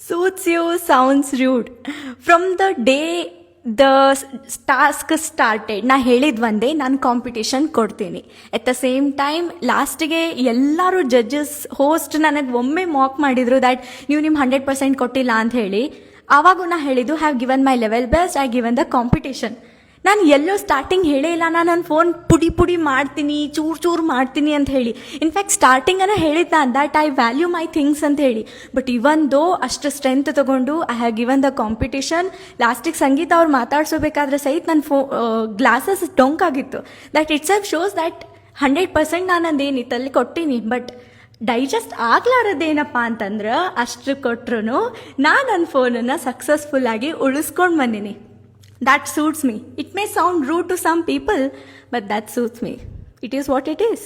Suits you sounds rude. From the day the task started ನಾ ಹೇಳಿದ್ ಒಂದೇ ನಾನು ಕಾಂಪಿಟೇಷನ್ ಕೊಡ್ತೀನಿ. ಎಟ್ ದ ಸೇಮ್ ಟೈಮ್ ಲಾಸ್ಟಿಗೆ ಎಲ್ಲರೂ ಜಡ್ಜಸ್ ಹೋಸ್ಟ್ ನನಗೆ ಒಮ್ಮೆ ಮಾಕ್ ಮಾಡಿದ್ರು ದ್ಯಾಟ್ ನೀವು ನಿಮ್ಮ 100% ಕೊಟ್ಟಿಲ್ಲ ಅಂತ ಹೇಳಿ. ಆವಾಗೂ ನಾ ಹೇಳಿದ್ದು have given my level best, I given the competition. ನಾನು ಎಲ್ಲೋ ಸ್ಟಾರ್ಟಿಂಗ್ ಹೇಳೇ ಇಲ್ಲ ನಾನು ನನ್ನ ಫೋನ್ ಪುಡಿ ಮಾಡ್ತೀನಿ, ಚೂರು ಮಾಡ್ತೀನಿ ಅಂತ ಹೇಳಿ. ಇನ್ಫ್ಯಾಕ್ಟ್ ಸ್ಟಾರ್ಟಿಂಗನ್ನು ಹೇಳಿದ್ದ ನಾನು that I value my things ಅಂತ ಹೇಳಿ. ಬಟ್ ಇವನ್ ದೋ ಅಷ್ಟು ಸ್ಟ್ರೆಂತ್ ತೊಗೊಂಡು I have given the competition. ಲಾಸ್ಟಿಗೆ ಸಂಗೀತ ಅವ್ರು ಮಾತಾಡ್ಸೋಬೇಕಾದ್ರೆ ಸಹಿತ ನನ್ನ ಗ್ಲಾಸಸ್ ಡೊಂಕಾಗಿತ್ತು. That itself shows that 100% ನಾನು ಅಂದೇನಿತ್ತು ಅಲ್ಲಿ ಕೊಟ್ಟೀನಿ. ಬಟ್ ಡೈಜೆಸ್ಟ್ ಆಗ್ಲಾರದೇನಪ್ಪ ಅಂತಂದ್ರೆ ಅಷ್ಟು ಕೊಟ್ರು ನಾನು ನನ್ನ ಫೋನನ್ನು ಸಕ್ಸಸ್ಫುಲ್ಲಾಗಿ ಉಳಿಸ್ಕೊಂಡು ಬಂದೀನಿ. That suits me. It may sound rude to some people, but that suits me. It is what it is.